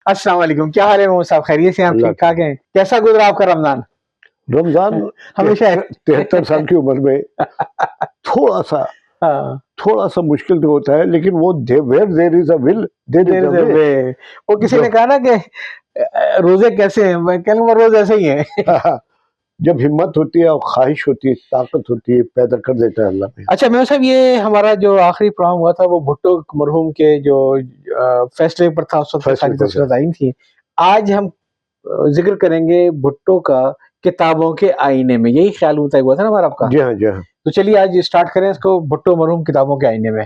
السلام علیکم، کیا حال ہے محمد صاحب؟ خیریت سے ہیں آپ؟ اللہ ٹھیک ٹھاک ہیں؟ کیسا گزرا آپ کا رمضان؟ رمضان ہمیشہ 73 سال کی عمر میں تھوڑا سا مشکل تو ہوتا ہے، لیکن وہ where there is a will there is a way. وہ کسی نے کہا نا کہ روزے کیسے ہیں، میں کہہ لوں گا روز ایسے ہی ہیں۔ جب ہمت ہوتی ہے اور خواہش ہوتی ہے، طاقت ہوتی ہے، پیدا کر دیتا ہے اللہ پہ۔ اچھا محمد صاحب، یہ ہمارا جو آخری پروگرام ہوا تھا وہ بھٹو مرحوم کے جو فیصلے پر تھا، اس وقت ساری تفصیلات آئی تھیں۔ آج ہم ذکر کریں گے بھٹو کا کتابوں کے آئینے میں، یہی خیال طے ہوا تھا نا ہمارا آپ کا؟ جی ہاں جی ہاں۔ تو چلیے آج اسٹارٹ کریں اس کو، بھٹو مرحوم کتابوں کے آئینے میں۔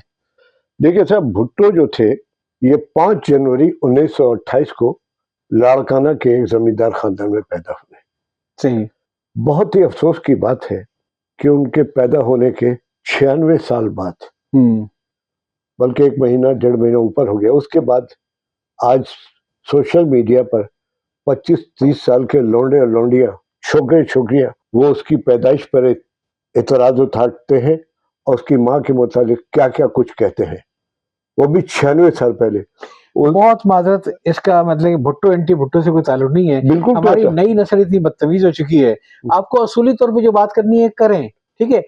دیکھیے صاحب، بھٹو جو تھے یہ 5 جنوری 1928 کو لاڑکانہ کے ایک زمیندار خاندان میں پیدا ہوئے۔ صحیح۔ بہت ہی افسوس کی بات ہے کہ ان کے پیدا ہونے کے 96 سال بعد، بلکہ 1 مہینہ 1.5 مہینہ اوپر ہو گیا، اس کے بعد آج سوشل میڈیا پر 25-30 سال کے لونڈے اور لونڈیاں، چھوکرے چھوکریاں، وہ اس کی پیدائش پر اعتراض اٹھاتے ہیں اور اس کی ماں کے متعلق کیا کیا کچھ کہتے ہیں، وہ بھی 96 سال پہلے۔ بہت معذرت، اس کا مطلب بھٹو اینٹی بھٹو سے کوئی تعلق نہیں ہے، بالکل ہماری نئی نسل اتنی بدتمیز ہو چکی ہے۔ آپ کو اصولی طور پہ جو بات کرنی ہے کریں، ٹھیک ہے؟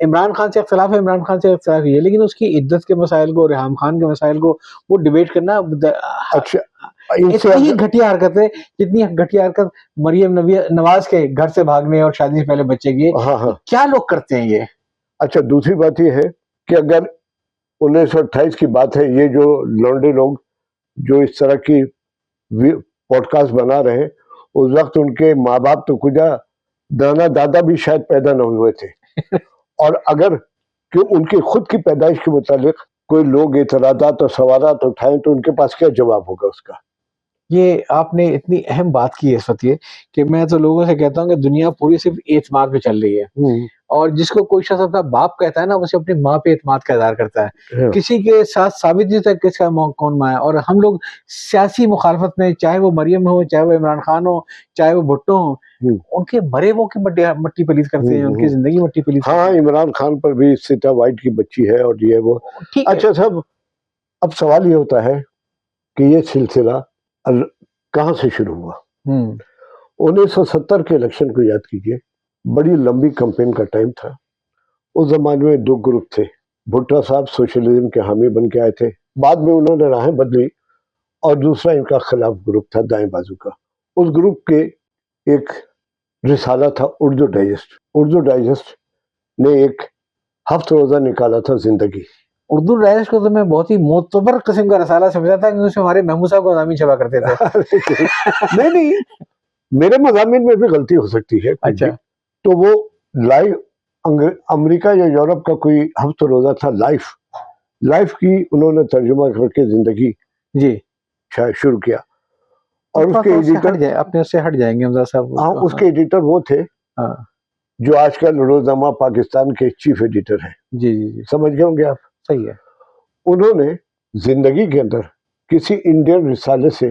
عمران خان سے اختلاف ہے، عمران خان سے اختلاف ہے، لیکن اس کی عدت کے مسائل کو، ریحام خان کے مسائل کو وہ ڈیبیٹ کرنا اچھا اتنی ہی گھٹیا حرکت ہے جتنی گھٹیا حرکت مریم نواز کے گھر سے بھاگنے اور شادی سے پہلے بچے کی۔ کیا لوگ کرتے ہیں یہ؟ اچھا، دوسری بات یہ ہے کہ اگر 1928 کی بات ہے، یہ جو لونڈے لوگ جو اس طرح کی پوڈ کاسٹ بنا رہے ہیں، اس وقت ان کے ماں باپ تو کجا دانا دادا بھی شاید پیدا نہ ہوئے تھے، اور اگر کہ ان کی خود کی پیدائش کے متعلق کوئی لوگ اعتراضات اور سوالات اٹھائیں تو ان کے پاس کیا جواب ہوگا اس کا؟ یہ آپ نے اتنی اہم بات کی ہے اس وقت، یہ کہ میں تو لوگوں سے کہتا ہوں کہ دنیا پوری صرف اعتماد پہ چل رہی ہے، اور جس کو کوئی شخص اپنا باپ کہتا ہے نا، اسے اپنی ماں پہ اعتماد کا اظہار کرتا ہے، کسی کے ساتھ ثابت نہیں ہوتا کس کا کون ماں ہے۔ اور ہم لوگ سیاسی مخالفت میں، چاہے وہ مریم ہو، چاہے وہ عمران خان ہو، چاہے وہ بھٹو ہوں، ان کے مرے وہ کی مٹی پلیت کرتے ہیں، ان کی زندگی مٹی پلیت کرتے ہیں۔ ہاں، عمران خان پر بھی سیتا وائٹ کی بچی ہے اور یہ وہ۔ اچھا صاحب، اب سوال یہ ہوتا ہے کہ یہ سلسلہ کہاں سے شروع ہوا؟ 1970 کے الیکشن کو یاد کیجئے، بڑی لمبی کمپین کا ٹائم تھا۔ اس زمانے میں 2 گروپ تھے۔ بھٹو صاحب سوشلزم کے حامی بن کے آئے تھے، بعد میں انہوں نے راہیں بدلی، اور دوسرا ان کا خلاف گروپ تھا دائیں بازو کا۔ اس گروپ کے ایک رسالہ تھا اردو ڈائجسٹ۔ اردو ڈائجسٹ نے ایک ہفت روزہ نکالا تھا، زندگی۔ اردو ڈائجسٹ کو تو میں بہت ہی معتبر قسم کا رسالہ سمجھا تھا، کیونکہ اس میں ہمارے محمود صاحب کو مضامین چھپا کرتے تھے۔ نہیں، میرے مضامین میں بھی غلطی ہو سکتی ہے۔ اچھا، تو وہ لائف امریکہ یا یورپ کا کوئی ہفت روزہ تھا، لائف کی انہوں نے ترجمہ کر کے زندگی جی شروع کیا۔ اور اس کے ایڈیٹر اپنے اس سے ہٹ جائیں گے حمزہ صاحب۔ ہاں، اس کے ایڈیٹر وہ تھے جو آج کل روزنامہ پاکستان کے چیف ایڈیٹر ہیں۔ جی جی جی، سمجھ گئے ہوں گے آپ؟ صحیح ہے۔ انہوں نے زندگی کے اندر کسی انڈین رسالے سے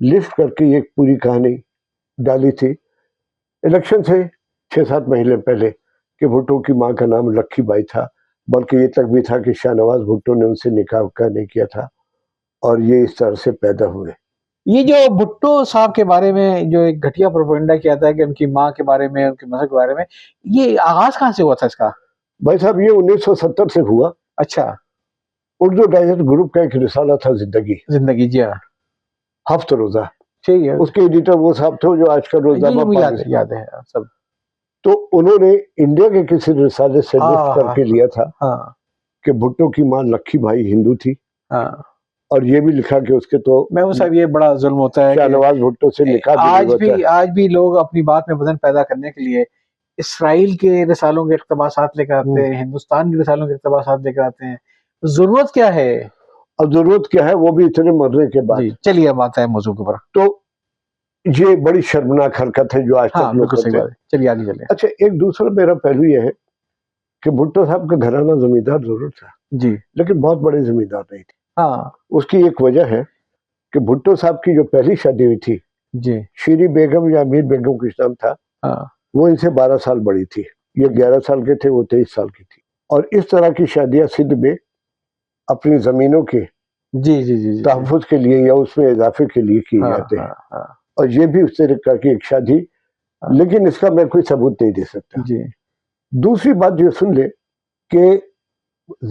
لفٹ کر کے ایک پوری کہانی ڈالی تھی، الیکشن سے 6-7 مہینے پہلے، کہ بھٹو کی ماں کا نام لکھی بائی تھا، بلکہ یہ تک بھی تھا کہ شاہ نواز بھٹو نے ان سے نکاح نہیں کیا تھا، اور یہ اس طرح سے پیدا ہوئے۔ یہ جو بھٹو صاحب کے بارے میں جو ایک گھٹیا پروپیگنڈا کیا تھا کہ ان کی ماں کے بارے میں، ان کے مذہب کے بارے میں، یہ آغاز کہاں سے ہوا تھا اس کا؟ بھائی صاحب، یہ 1970 سے ہوا۔ اچھا، اردو ڈائجسٹ گروپ کا ایک رسالہ تھا زندگی، جی ہاں، ہفت روزہ۔ ٹھیک ہے، اس کے ایڈیٹر وہ صاحب تھے جو آج کل روزنامہ یاد ہے سب۔ تو انہوں نے انڈیا کے کسی رسالے سے لفٹ کر کے لیا تھا کہ بھٹو کی ماں لکھی بھائی ہندو تھی، اور یہ بھی لکھا کہ اس کے تو میں صاحب یہ بڑا ظلم ہوتا ہے شاہ نواز بھٹو سے نکاح آج بھی لوگ اپنی بات میں وزن پیدا کرنے کے لیے اسرائیل کے رسالوں کے اقتباسات لے کر آتے ہیں، ہندوستان کے رسالوں کے اقتباسات لے کر آتے ہیں۔ ضرورت کیا ہے؟ اور ضرورت کیا ہے، وہ بھی اتنے مرنے کے بعد۔ چلیے اب آتا ہے موضوع کے اوپر۔ تو یہ بڑی شرمناک حرکت ہے جو آج تک لوگ کرتے ہیں۔ چلیے آگے چلیں۔ اچھا، ایک دوسرا میرا پہلو یہ ہے کہ بھٹو صاحب کا گھرانہ زمیندار ضرور تھا، جی، لیکن بہت بڑے زمیندار نہیں تھے۔ ہاں، اس کی ایک وجہ ہے کہ بھٹو صاحب کی جو پہلی شادی ہوئی تھی، جی، شیری بیگم یا امیر بیگم کچھ نام تھا، وہ ان سے 12 سال بڑی تھی۔ یہ 11 سال کے تھے، وہ 23 سال کی تھی۔ اور اس طرح کی شادیاں سندھ میں اپنی زمینوں کے جی جی جی تحفظ کے لیے یا اس میں اضافے کے لیے کیے جاتے ہیں، اور یہ بھی اس طرح کی ایک شادی، لیکن اس کا میں کوئی ثبوت نہیں دے سکتا۔ جی دوسری بات یہ سن لے کہ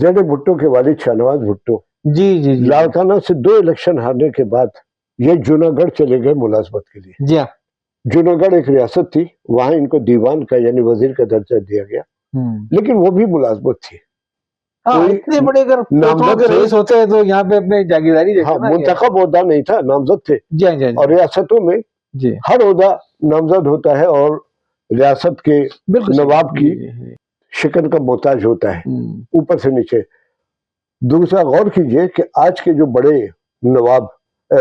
زیڈ بھٹو کے والد شاہ نواز بھٹو جی جی جی لاڑکانہ سے 2 الیکشن ہارنے کے بعد یہ جوناگڑھ چلے گئے ملازمت کے لیے۔ جی ہاں، جوناگڑھ ایک ریاست تھی، وہاں ان کو دیوان کا یعنی وزیر کا درجہ دیا گیا، لیکن وہ بھی ملازمت تھی۔ اتنے بڑے اگر نامزد کے رئیس ہوتے ہیں تو یہاں پہ اپنے جاگیرداری دیکھیں نا، منتخب عہدہ نہیں تھا، نامزد تھے۔ جی جی اور ریاستوں میں جی ہر عہدہ نامزد ہوتا ہے اور ریاست کے نواب کی شکن کا محتاج ہوتا ہے اوپر سے نیچے۔ دوسرا غور کیجئے کہ آج کے جو بڑے نواب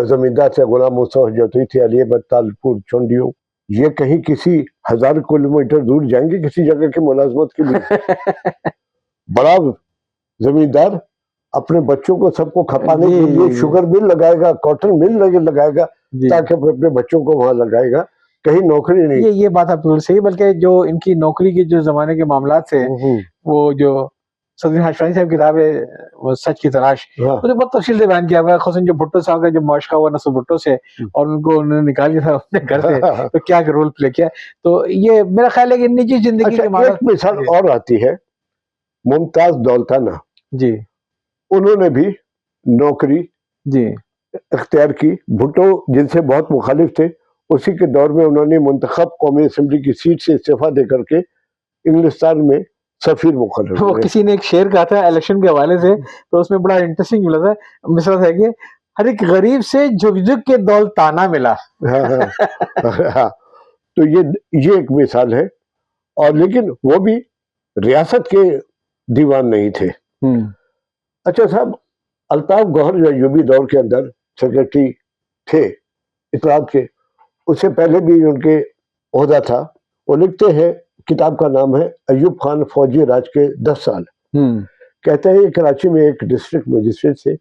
زمیندار سے غلام موسیٰ حجتی تھے، علی احمد طالپور چونڈیوں، یہ کہیں کسی 1000 کلومیٹر دور جائیں گے کسی جگہ کی ملازمت کے لیے؟ بڑا زمیندار اپنے بچوں کو سب کو کھپانے کے لیے شوگر مل لگائے گا، کاٹن مل لگائے گا، تاکہ اپنے بچوں کو وہاں لگائے گا، کہیں نوکری نہیں۔ یہ بات آپ بالکل صحیح، بلکہ جو ان کی نوکری کے جو زمانے کے معاملات سے وہ جو صدر ہاشمی صاحب کتاب ہے وہ سچ کی تلاش، اس نے بہت تفصیل سے بیان کیا ہوا ہے، خصوصاً جو بھٹو صاحب کا جو معاشقہ ہوا نصر بھٹو سے اور ان کو انہوں نے نکال دیا تھا اپنے گھر سے، تو کیا رول پلے کیا۔ تو یہ میرا خیال ہے کہ نجی زندگی کے ایک مثال اور آتی ہے، ممتاز دولتانہ، جی انہوں نے بھی نوکری جی اختیار کی۔ بھٹو جن سے بہت مخالف تھے، اسی کے دور میں انہوں نے منتخب قومی اسمبلی کی سیٹ سے استعفیٰ دے کر کے انگلستان میں سفیر مقرر ہوئے۔ وہ کسی نے ایک شعر کہا تھا الیکشن کے حوالے سے، تو اس میں بڑا انٹرسٹنگ ملا تھا، مصرع تھا کہ ہر ایک غریب سے جھک جھک کے دولتانہ ملا۔ تو یہ ایک مثال ہے، اور لیکن وہ بھی ریاست کے دیوان نہیں تھے۔ اچھا صاحب، الطاف گوہر جو ایوبی دور کے اندر سیکرٹری تھے اطلاعات کے، اس سے پہلے بھی ان کے عہدہ تھا، وہ لکھتے ہیں، کتاب کا نام ہے ایوب خان فوجی راج کے 10 سال۔ کہتے ہیں کراچی میں ایک ڈسٹرکٹ مجسٹریٹ سے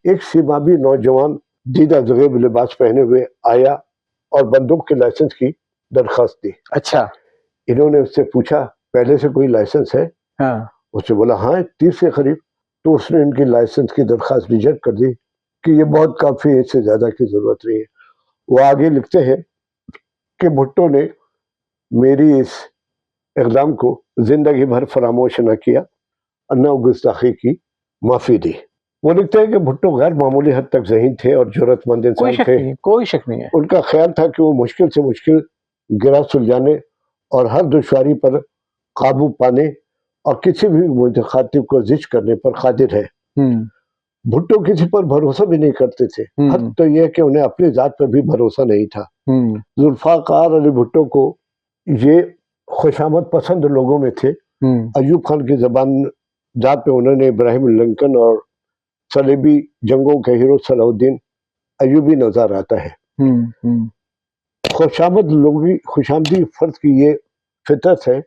ایک سیمابی نوجوان دیدہ زغیب لباس پہنے ہوئے آیا اور بندوق کے لائسنس کی درخواست دی۔ اچھا، انہوں نے اس سے پوچھا پہلے سے کوئی لائسنس ہے؟ اس نے بولا ہاں 30 کے قریب۔ تو اس نے ان کی لائسنس کی درخواست ریجیکٹ کر دی کہ یہ بہت کافی ہے، اس سے زیادہ کی ضرورت نہیں ہے۔ وہ آگے لکھتے ہیں کہ بھٹو نے میری اس اقدام کو زندگی بھر فراموش نہ کیا اور نہ گستاخی کی معافی دی۔ وہ لکھتے ہیں کہ بھٹو غیر معمولی حد تک ذہین تھے اور جرأت مند انسان تھے۔ کوئی شک نہیں ہے۔ ان کا خیال تھا کہ وہ مشکل سے مشکل گرہ سلجھانے اور ہر دشواری پر قابو پانے اور کسی بھی مخاطب کو زج کرنے پر قادر ہے۔ بھٹو کسی پر بھروسہ بھی نہیں کرتے تھے، حد تو یہ کہ انہیں اپنی ذات پر بھی بھروسہ نہیں تھا۔ ذوالفقار علی بھٹو کو یہ خوشامد پسند لوگوں میں تھے۔ ایوب خان کی زبان ذات پہ انہوں نے ابراہیم لنکن اور صلیبی جنگوں کے ہیرو صلاح الدین ایوبی نظر آتا ہے۔ خوشامدی فرد کی یہ فطرت ہے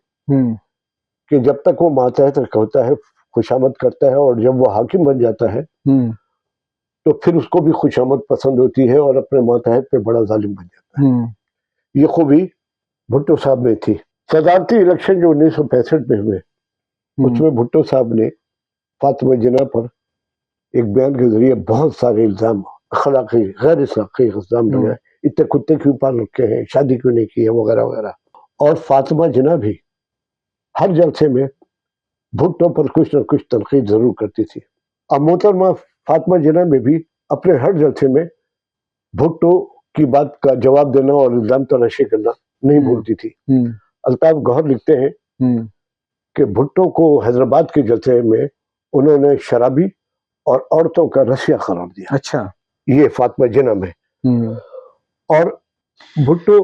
کہ جب تک وہ ماتحت ہوتا ہے خوشامد کرتا ہے، اور جب وہ حاکم بن جاتا ہے تو پھر اس کو بھی خوشامد پسند ہوتی ہے اور اپنے ماتحت پہ بڑا ظالم بن جاتا ہے۔ یہ خوبی بھٹو صاحب میں تھی۔ صدارتی الیکشن جو 1965 میں ہوئے، اس میں بھٹو صاحب نے فاطمہ جناح پر ایک بیان کے ذریعے بہت سارے الزام، اخلاقی غیر اخلاقی الزام لگائے، اتنے کتے کیوں پال رکھے ہیں، شادی کیوں نہیں کی ہے، وغیرہ وغیرہ۔ اور فاطمہ جناح بھی ہر جلسے میں بھٹو پر کچھ نہ کچھ تنقید ضرور کرتی تھی۔ اب محترمہ فاطمہ جناح میں بھی اپنے ہر جلسے میں بھٹو کی بات کا جواب دینا اور الزام تلاشی کرنا نہیں بھولتی تھی۔ الطاف گوہر لکھتے ہیں کہ بھٹو کو حیدرآباد کے جلسے میں انہوں نے شرابی اور عورتوں کا رسیا قرار دیا۔ اچھا، یہ فاطمہ جناح میں۔ اور بھٹو،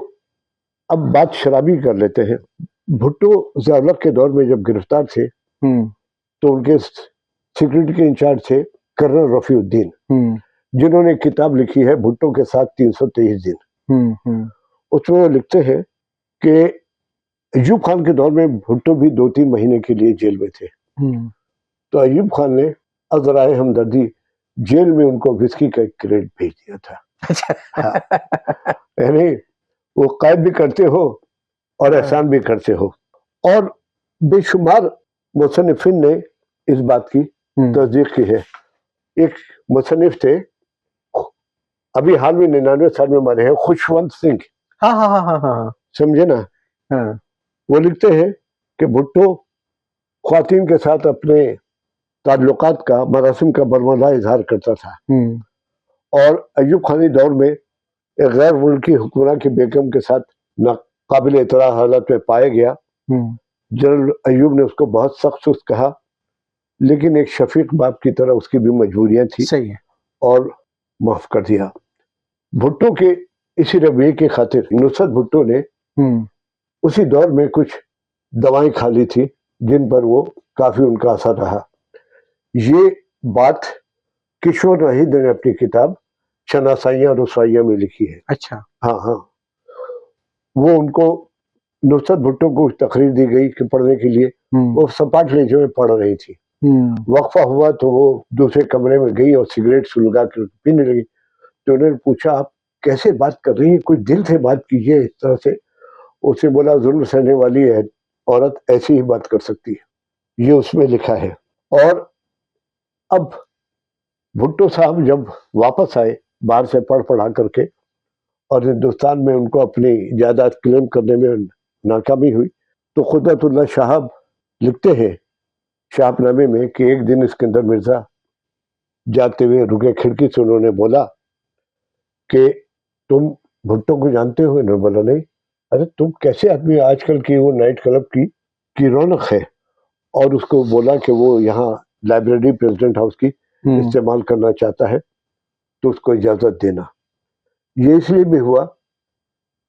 اب بات شرابی کر لیتے ہیں۔ بھٹو ضیاء کے دور میں جب گرفتار تھے تو ان کے سیکورٹی کے انچارج تھے کرنل رفیع الدین، جنہوں نے کتاب لکھی ہے بھٹو کے ساتھ 323 دن۔ اس میں وہ لکھتے ہیں کہ ایوب خان کے دور میں بھٹو بھی 2-3 مہینے کے لیے جیل میں تھے، تو ایوب خان نے عذرائے ہمدردی جیل میں ان کو وسکی کا ایک کریٹ بھیج دیا تھا۔ یعنی وہ قید بھی کرتے ہو اور احسان بھی کرتے ہو۔ اور بے شمار مصنفین نے اس بات کی تصدیق کی ہے۔ ایک مصنف تھے, ابھی حال میں 99 سال میں مرے ہیں, خوشونت سنگھ. ہاں ہاں ہاں ہاں ہاں سمجھے نا. ہاں وہ لکھتے ہیں کہ بھٹو خواتین کے ساتھ اپنے تعلقات کا, مراسم کا برملا اظہار کرتا تھا, اور ایوب خانی دور میں ایک غیر ملکی حکمراں کی بیگم کے ساتھ ناقابل اعتراض حالت میں پایا گیا. جنرل ایوب نے اس کو بہت سخت سخت کہا, لیکن ایک شفیق باپ کی طرح اس کی بھی مجبوریاں تھیں, صحیح ہے, اور معاف کر دیا. بھٹو کے اسی رویے کی خاطر نصرت بھٹو نے اسی دور میں کچھ دوائیں کھا لی تھی جن پر وہ کافی ان کا اثر رہا. یہ بات کشور ناہید نے اپنی کتاب شناسائیاں رسوائیاں میں لکھی ہے. اچھا, ہاں ہاں, وہ ان کو نصرت بھٹو کو تقریر دی گئی کہ پڑھنے کے لیے, وہ سپاٹ لہجے میں پڑھ رہی تھی. وقفہ ہوا تو وہ دوسرے کمرے میں گئی اور سگریٹ سلگا کر پینے لگی. تو انہوں نے پوچھا, آپ کیسے بات کر رہی ہیں, کچھ دل سے بات کیجیے اس طرح سے. اس نے بولا, ظلم سہنے والی ہے عورت ایسی ہی بات کر سکتی ہے. یہ اس میں لکھا ہے. اور اب بھٹو صاحب جب واپس آئے باہر سے پڑھا کر کے, اور ہندوستان میں ان کو اپنی جائیداد کلیم کرنے میں ناکامی ہوئی, تو قدرت اللہ شہاب لکھتے ہیں شہاب نامے میں کہ ایک دن اسکندر مرزا جاتے ہوئے رکے, کھڑکی سے انہوں نے بولا کہ تم بھٹو کو جانتے ہو؟ انہوں نے بولا نہیں. ارے تم کیسے آدمی, آج کل کی وہ نائٹ کلب کی رونق ہے. اور اس کو بولا کہ وہ یہاں لائبریری پریزیڈنٹ ہاؤس کی استعمال کرنا چاہتا ہے, تو اس کو اجازت دینا. یہ اس لیے بھی ہوا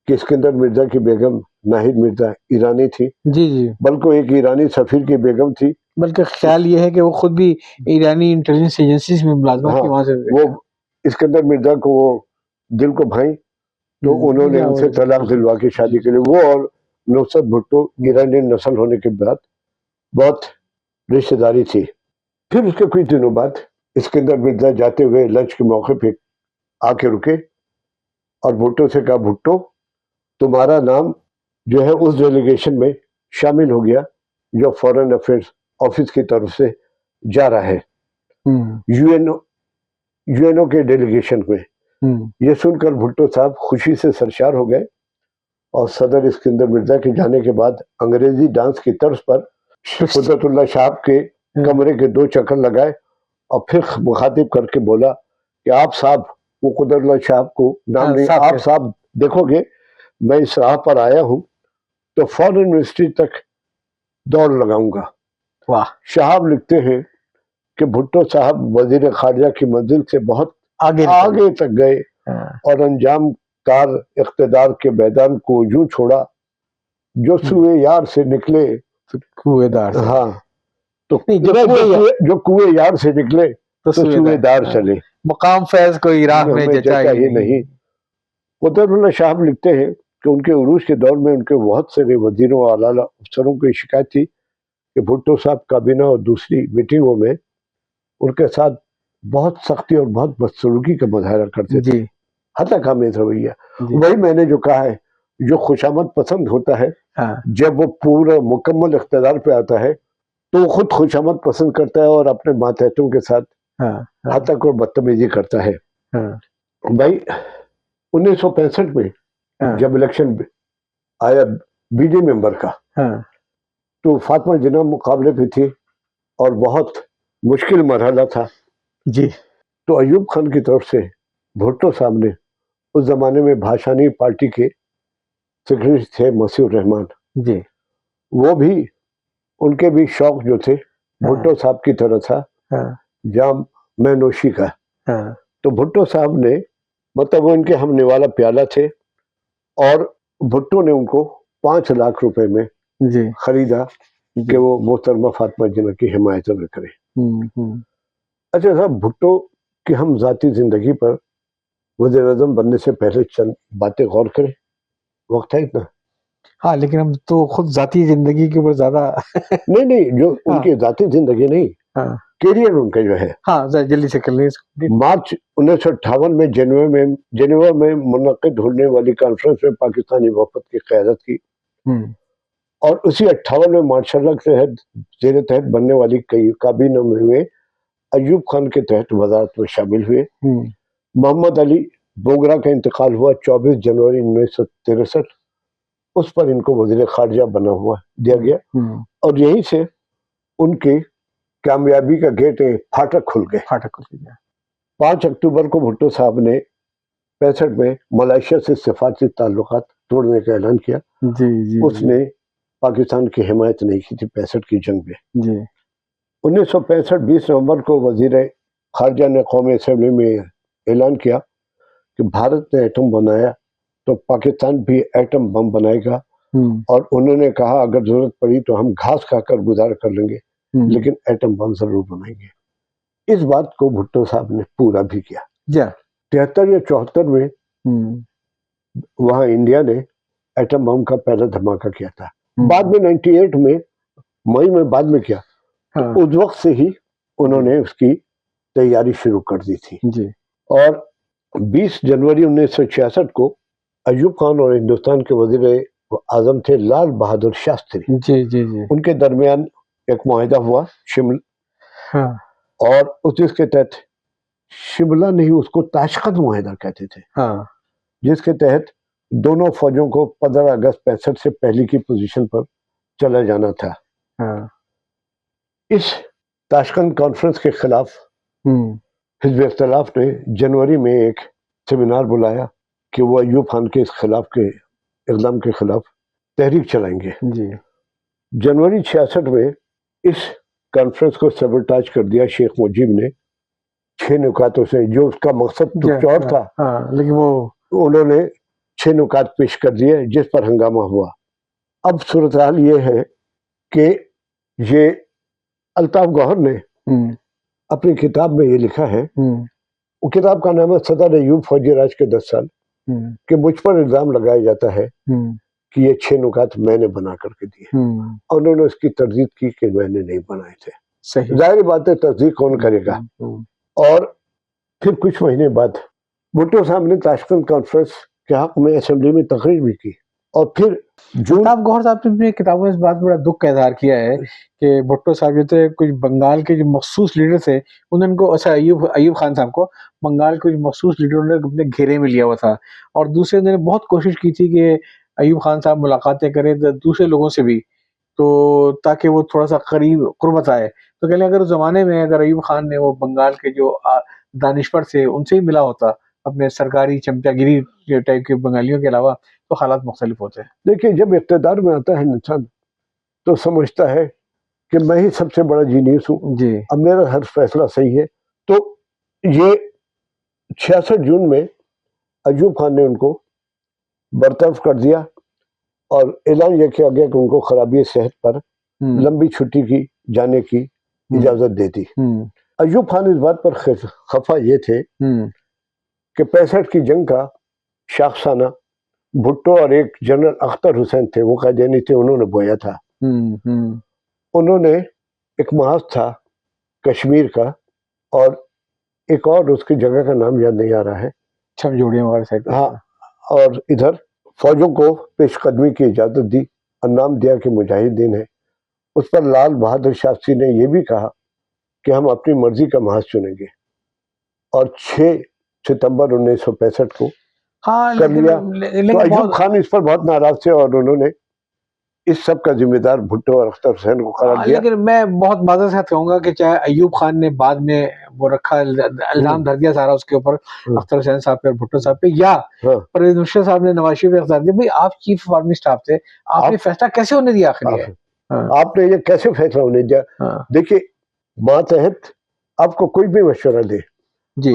کہ اسکندر مرزا کی بیگم ناہید مرزا ایرانی تھی, جی جی, بلکہ ایک ایرانی سفیر کی بیگم تھی. بلکہ خیال یہ ہے کہ وہ خود بھی ایرانی انٹیلیجنس ایجنسیز میں ملازمت کی, وہاں سے وہ اسکندر مرزا کو وہ دل کو بھائی, تو انہوں نے ان سے طلاق دلوا کے شادی کے لیے, وہ اور نصرت بھٹو ایرانی نسل ہونے کے بعد بہت رشتہ داری تھی. پھر اس کے کچھ دنوں بعد اسکندر مرزا جاتے ہوئے لنچ کے موقع پہ آ کے رکے اور بھٹو سے کہا, بھٹو تمہارا نام جو ہے اس ڈیلیگیشن میں شامل ہو گیا جو فورن افیئرس آفس کی طرف سے جا رہا ہے یو این او کے ڈیلیگیشن میں. یہ سن کر بھٹو صاحب خوشی سے سرشار ہو گئے, اور صدر اسکندر مرزا کے جانے کے بعد انگریزی ڈانس کی طرز پر قدرت اللہ شاہب کے کمرے کے 2 چکر لگائے, اور پھر مخاطب کر کے بولا کہ آپ صاحب, وہ قدرت اللہ شاہب کو نام نہیں, آپ صاحب دیکھو گے میں اس راہ پر آیا ہوں تو فورن منسٹری تک دوڑ لگاؤں گا. شہاب لکھتے ہیں کہ بھٹو صاحب وزیر خارجہ کی منزل سے بہت آگے تک گئے, اور انجام کار اقتدار کے میدان کو یوں چھوڑا جو سوئے یار سے نکلے کوئے دار. ہاں, تو جو کوئے یار سے نکلے تو سوئے دار چلے, مقام فیض کوئی راہ میں جچا ہی نہیں. قدرت اللہ شاہب لکھتے ہیں کہ ان کے عروج کے دور میں ان کے بہت سے وزیروں اور اعلیٰ افسروں کی شکایت تھی کہ بھٹو صاحب کابینہ اور دوسری میٹنگوں میں ان کے ساتھ بہت سختی اور بہت بدسلوکی کا مظاہرہ کرتے تھے, حتیٰ خامیز رویہ. وہی میں نے جو کہا ہے, جو خوشامد پسند ہوتا ہے جب وہ پورا مکمل اقتدار پہ آتا ہے تو وہ خود خوشامد پسند کرتا ہے اور اپنے ماتحتوں کے ساتھ حتیٰ کو بدتمیزی کرتا ہے. بھائی 1965 میں جب الیکشن آیا بی جے ممبر کا, تو فاطمہ جناح مقابلے پہ تھی اور بہت مشکل مرحلہ تھا. جی, تو ایوب خان کی طرف سے بھٹو صاحب نے, اس زمانے میں بھاشانی پارٹی کے سیکرٹری تھے مسیح الرحمان, جی, وہ بھی ان کے بھی شوق جو تھے بھٹو صاحب کی طرح تھا, جام میں نوشی کا. تو بھٹو صاحب نے, مطلب وہ ان کے ہم نوالا پیالہ تھے, اور بھٹو نے ان کو 5 لاکھ روپے میں خریدا کہ وہ محترمہ فاطمہ جناح کی حمایت نہ کرے. اچھا صاحب, بھٹو کی ہم ذاتی زندگی پر وزیر اعظم بننے سے پہلے چند باتیں غور کریں, وقت ہے اتنا؟ ہاں, لیکن ہم تو خود ذاتی زندگی کے اوپر زیادہ نہیں, جو ان کی ذاتی زندگی نہیں, کیریئر ان کا جو ہے, جلدی سے کر لیں. مارچ 1958 میں جنیوا میں منعقد ہونے والی کانفرنس میں پاکستانی وفد کی قیادت کی, اور اسی 58 میں مارشل لا کے تحت زیر تحت بننے والی کئی کابینہ میں ایوب خان کے تحت وزارت میں شامل ہوئے. محمد علی بوگرا کا انتقال ہوا 24 جنوری 1963. اس پر ان کو وزیر خارجہ بنا ہوا دیا گیا اور یہیں سے ان کی کامیابی کا گیٹ پھاٹک کھل گئے. 5 اکتوبر کو بھٹو صاحب نے 65 میں ملائیشیا سے سفارتی تعلقات توڑنے کا اعلان کیا. اس نے پاکستان کی حمایت نہیں کی تھی 65 کی جنگ میں. 1965 20 نومبر کو وزیر خارجہ نے قومی اسمبلی میں اعلان کیا کہ بھارت نے ایٹم بنایا تو پاکستان بھی ایٹم بم بنائے گا, اور انہوں نے کہا اگر ضرورت پڑی تو ہم گھاس کھا کر گزارا کر لیں گے لیکن ایٹم بم ضرور بنائیں گے. اس بات کو بھٹو صاحب نے پورا بھی کیا. 73 یا 74 میں وہاں انڈیا نے ایٹم بم کا پہلا دھماکہ کیا تھا. بعد میں 98 میں مئی میں بعد میں کیا, تو اس وقت سے ہی انہوں نے اس کی تیاری شروع کر دی تھی. اور 20 جنوری 1966 کو ایوب خان اور ہندوستان کے وزیر اعظم تھے لال بہادر شاستری. ان کے درمیان ایک معاہدہ ہوا شملہ, اور اس کے تحت شملہ نہیں اس کو تاشقند معاہدہ کہتے تھے, جس کے تحت دونوں فوجوں کو 15 اگست 65 سے پہلے کی پوزیشن پر چلا جانا تھا. اس تاشقند کانفرنس کے خلاف حزب اختلاف نے جنوری میں ایک سیمینار بلایا کہ وہ ایوب خان کے اس خلاف کے اقدام کے خلاف تحریک چلائیں گے. جنوری 66 میں اس کانفرنس کو سیبوٹاج کر دیا شیخ مجیب نے 6 نکاتوں سے, جو اس کا مقصد کچھ اور تھا لیکن وہ انہوں نے 6 نکات پیش کر دیے جس پر ہنگامہ ہوا. اب صورتحال یہ ہے کہ یہ الطاف گوہر نے اپنی کتاب میں یہ لکھا ہے, وہ کتاب کا نام ہے صدر ایوب فوجی راج کے 10 سال, کہ مجھ پر الزام لگایا جاتا ہے کہ یہ 6 نکات میں نے بنا کر کے دیے, اور انہوں نے اس کی تردید کی کہ میں نے نہیں بنائے تھے. ظاہر بات ہے تصدیق کون کرے گا. اور پھر کچھ مہینے بعد بھٹو صاحب نے تاشقند کانفرنس کے حق میں اسمبلی میں تقریر بھی کی, اور پھر الطاف گوہر صاحب نے اپنی کتابوں میں اس بات بڑا دکھ کا اظہار کیا ہے کہ بھٹو صاحب جو تھے کچھ بنگال کے جو مخصوص لیڈر تھے انہوں نے کو ایوب خان صاحب کو بنگال کے مخصوص لیڈروں نے اپنے گھیرے میں لیا ہوا تھا, اور دوسرے نے بہت کوشش کی تھی کہ ایوب خان صاحب ملاقاتیں کریں دوسرے لوگوں سے بھی, تو تاکہ وہ تھوڑا سا قریب قربت آئے. تو کہنے اگر اس زمانے میں اگر ایوب خان نے وہ بنگال کے جو دانشور تھے ان سے ہی ملا ہوتا اپنے سرکاری چمچا گیری ٹائپ کے بنگالیوں کے علاوہ, تو حالات مختلف ہوتے ہیں. دیکھیے جب اقتدار میں آتا ہے انسان تو سمجھتا ہے کہ میں ہی سب سے بڑا جینیس ہوں, اب میرا ہر فیصلہ صحیح ہے. تو یہ 66 جون میں ایوب خان نے ان کو برطرف کر دیا اور اعلان یہ کیا گیا کہ ان کو خرابی صحت پر لمبی چھٹی کی جانے کی اجازت دے دی. ایوب خان اس بات پر خفا یہ تھے کہ 65 کی جنگ کا شاخسانہ بھٹو اور ایک جنرل اختر حسین تھے, وہ قائدینی تھے, انہوں نے بویا تھا. انہوں نے ایک محاذ تھا کشمیر کا, اور ایک اور اس کی جگہ کا نام یاد نہیں آ رہا ہے, ہاں, اور ادھر فوجوں کو پیش قدمی کی اجازت دی اور نام دیا کہ مجاہدین ہے. اس پر لال بہادر شاستری نے یہ بھی کہا کہ ہم اپنی مرضی کا محاذ چنیں گے, اور 6 ستمبر 1965 کو کر لیا. تو ایوب خان اس پر بہت ناراض تھے اور انہوں نے اس سب کا ذمہ دار بھٹو اور اختر حسین کو قرار دیا. لیکن میں بہت معذرت سے کہوں گا کہ چاہے ایوب خان نے بعد میں وہ رکھا الزام دھر دیا سارا اس کے اوپر اختر حسین صاحب پہ اور بھٹو صاحب پہ, یا پرویز مشرف صاحب نے نواز شریف پہ اختیار دیا, بھائی آپ چیف آرمی اسٹاف تھے, آپ نے فیصلہ کیسے ہونے دیا آخر ہے, آپ نے یہ کیسے فیصلہ ہونے دیا. دیکھیے ماتحت آپ کو کوئی بھی مشورہ دے,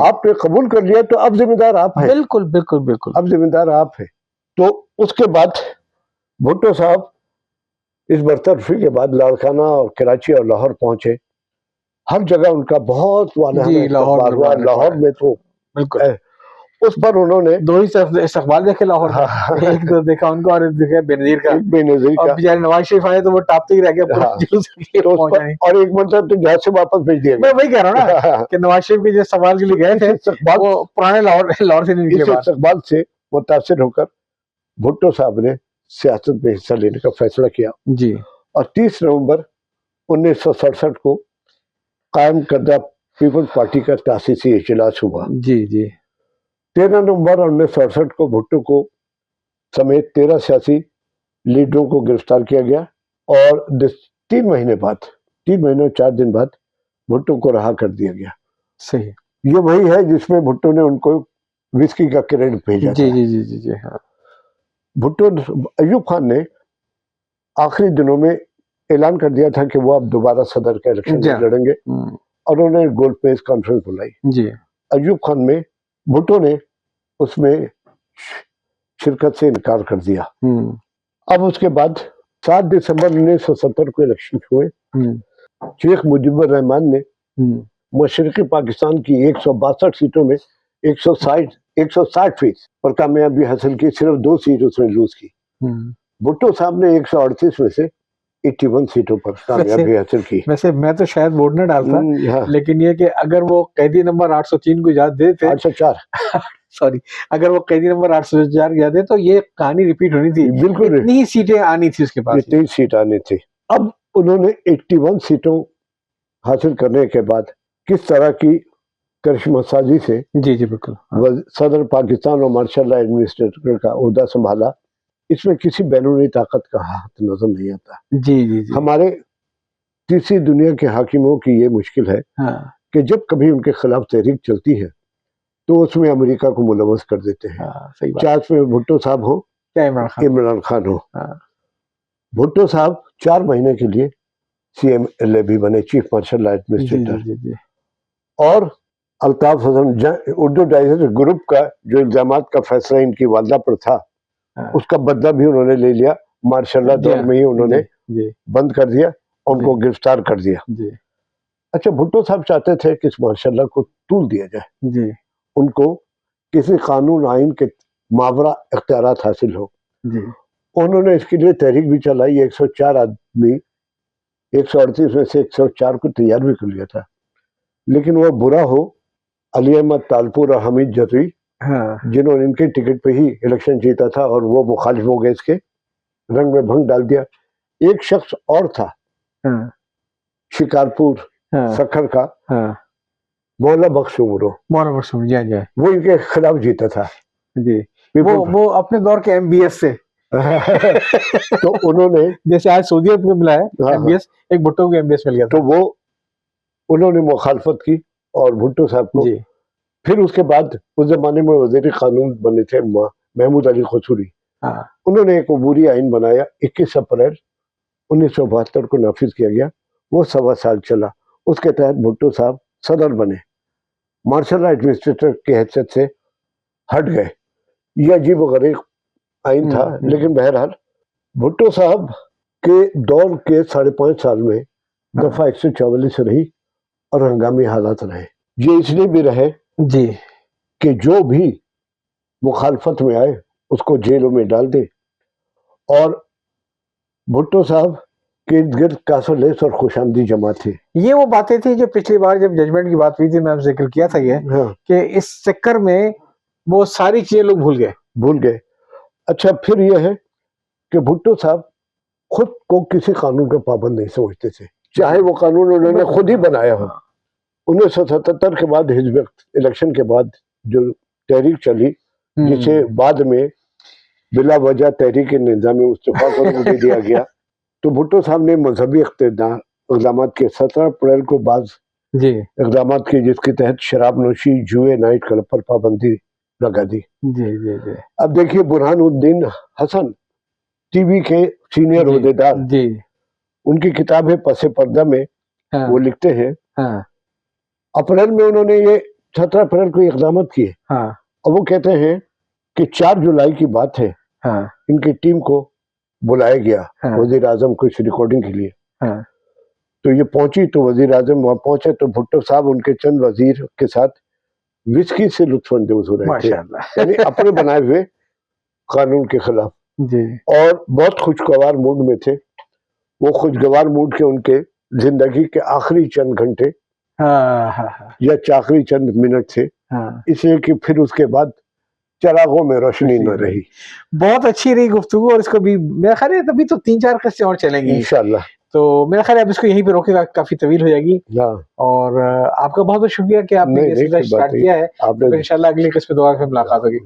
آپ نے قبول کر لیا تو اب ذمہ دار آپ ہیں. بالکل بالکل بالکل, اب ذمہ دار آپ ہیں. تو اس کے بعد بھٹو صاحب اس برطرفی کے بعد لاڑکانہ اور کراچی اور لاہور پہنچے. ہر جگہ ان کا بہت لاہور میں تو اس پر انہوں نے 2 ہی استقبال دیکھے لاہور میں, ایک تو دیکھا ان کو اور دیکھا بے نظیر کا. اور بیچارے نواز شریف آئے تو وہ ٹاپتے ہی رہ گئے, اور ایک منظر تو جہاز سے واپس بھیج دیا. میں وہی کہہ رہا ہوں نا کہ نواز شریف کے جو سوال کے لیے گئے تھے وہ پرانے لاہور سے نہیں نکلے. استقبال سے متاثر ہو کر بھٹو صاحب نے سیاست میں حصہ لینے کا فیصلہ کیا, اور 30 نومبر 1967 کو قائم کردہ پیپلز پارٹی کا تاسیسی اجلاس ہوا. جی جی 13 نومبر 1968 کو بھٹو کو سمیت 13 سیاسی لیڈروں کو گرفتار کیا گیا اور 3 مہینے اور 4 دن بعد بھٹو کو رہا کر دیا گیا. صحیح. یہ وہی ہے جس میں بھٹو نے ان کو وسکی کا کریڈٹ بھیجا تھا. جی جی جی جی ہاں. بھٹو ایوب خان نے آخری دنوں میں اعلان کر دیا تھا کہ وہ اب دوبارہ صدر کا الیکشن لڑیں گے اور انہوں نے گولڈ پریس کانفرنس بلائی. جی ایوب خان میں بھٹو نے اس میں شرکت سے انکار کر دیا. اب اس کے بعد 7 دسمبر 1970 کو الیکشن ہوئے. شیخ مجیب الرحمان نے مشرقی پاکستان کی 162 سیٹوں میں 160% پر کامیابی حاصل کی. صرف 2 سیٹ اس نے لوز کی. بھٹو صاحب نے 138 میں سے 81 سیٹوں پر کامیابی حاصل کی. ویسے میں تو شاید ووٹ نہ ڈالتا، لیکن یہ کہ اگر وہ قیدی نمبر 803 کو اجازت دیتے، 804 سوری، اگر وہ قیدی نمبر 804 کی اجازت دے تو یہ کہانی ریپیٹ ہونی تھی. بالکل اتنی ہی سیٹیں آنی تھی اس کے پاس. اتنی سیٹ آنی تھی. اب انہوں نے 81 سیٹوں حاصل کرنے کے بعد کس طرح کی کرشمہ سازی سے جی جی بالکل صدر پاکستان اور مارشل لا ایڈمنسٹریٹر کا عہدہ سنبھالا، اس میں کسی بیرونی طاقت کا ہاتھ نظر نہیں آتا. جی جی جی ہمارے تیسری دنیا کے حاکموں کی یہ مشکل ہے کہ جب کبھی ان کے خلاف تحریک چلتی ہے تو اس میں امریکہ کو ملوث کر دیتے ہیں. چاہے اس میں بھٹو صاحب ہو یا عمران خان ہو. بھٹو صاحب 4 مہینے کے لیے CMLA بھی بنے، چیف مارشل لا ایڈمنسٹریٹر. اور الطاف حسن اردو ڈائجسٹ گروپ کا جو الزامات کا فیصلہ ان کی والدہ پر تھا، اس کا بدلہ بھی انہوں نے لے لیا. مارشل لا دور میں ہی انہوں نے بند کر دیا، ان کو گرفتار کر دیا. اچھا، بھٹو صاحب چاہتے تھے کہ اس مارشل لا کو طول دیا جائے، ان کو کسی قانون آئین کے ماورا اختیارات حاصل ہو. انہوں نے اس کے لیے تحریک بھی چلائی. 104 آدمی 138 میں سے 104 کو تیار بھی کر لیا تھا، لیکن وہ برا ہو علی احمد تالپور اور حمید جتوئی، جنہوں نے ان کے ٹکٹ پہ ہی الیکشن جیتا تھا اور وہ مخالف ہو گئے، اس کے رنگ میں بھنگ ڈال دیا. ایک شخص اور تھا شکارپور سکھر کا، مولا بخش عمرو، وہ ان کے خلاف جیتا تھا. وہ اپنے دور کے MBS سے تو انہوں نے جیسے آج سعودیت میں ملا ہے MBS، ایک بھٹو کو MBS مل گیا تھا. تو وہ انہوں نے مخالفت کی اور بھٹو صاحب کو. پھر اس کے بعد اس زمانے میں وزیر قانون بنے تھے محمود علی قصوری. انہوں نے ایک عبوری آئین بنایا. 21 اپریل 1972 کو نافذ کیا گیا. وہ 1.25 سال چلا. اس کے تحت بھٹو صاحب صدر بنے، مارشل لا ایڈمنسٹریٹر کی حیثیت سے ہٹ گئے. یہ عجیب و غریب آئین تھا، لیکن بہرحال بھٹو صاحب کے دور کے 5.5 سال میں دفعہ 144 رہی اور ہنگامی حالات رہے. یہ اس لیے بھی رہے کہ جو بھی مخالفت میں آئے اس کو جیلوں میں ڈال دے. اور بھٹو صاحب کے ارد گرد کاسر لیس اور خوش آمدی جماعت تھی. یہ وہ باتیں تھی جو پچھلی بار جب ججمنٹ کی بات ہوئی تھی میں ذکر کیا تھا یہ کہ اس چکر میں وہ ساری چیزیں لوگ بھول گئے. اچھا، پھر یہ ہے کہ بھٹو صاحب خود کو کسی قانون کا پابند نہیں سمجھتے تھے، چاہے وہ قانون انہوں نے خود ہی بنایا ہو. 1977 کے بعد حزب الیکشن کے بعد جو تحریک چلی، جسے بعد میں بلا وجہ تحریک نظام مصطفیٰ کو دے دیا گیا، تو بھٹو صاحب نے مذہبی اقدامات کے 17 اپریل کو بعض اقدامات کی، جس کے تحت شراب نوشی، جوئے، نائٹ کلب پر پابندی لگا دی. اب دیکھیے، برہان الدین حسن ٹی وی کے سینئر عہدیدار، ان کی کتاب ہے پس پردہ میں وہ لکھتے ہیں اپریل میں انہوں نے یہ 17 اپریل کو اقدامات کیے، اور وہ کہتے ہیں کہ 4 جولائی کی بات ہے، ان کی ٹیم کو بلایا گیا وزیر اعظم کو اس ریکارڈنگ کے لیے. تو یہ پہنچی تو وزیر اعظم وہاں پہنچے تو بھٹو صاحب ان کے چند وزیر کے ساتھ وسکی سے لطف اندوز ہو رہے تھے، یعنی اپنے بنائے ہوئے قانون کے خلاف، اور بہت خوشگوار موڈ میں تھے. وہ خوشگوار موڈ کے ان کے زندگی کے آخری چند گھنٹے یا آخری چند منٹ تھے، اس لیے کہ پھر اس کے بعد چراغوں میں روشنی نہ رہی. بہت اچھی رہی گفتگو، اور اس کو بھی میرا خیال ہے تبھی تو 3-4 قصے اور چلیں گے انشاءاللہ. تو میرا خیال ہے اب اس کو یہیں پہ روکے گا, کافی طویل ہو جائے گی. اور آپ کا بہت بہت شکریہ کہ آپ نے یہ سلسلہ اسٹارٹ کیا ہے. ان شاء اللہ اگلی قسط میں دوبارہ پھر ملاقات ہوگی.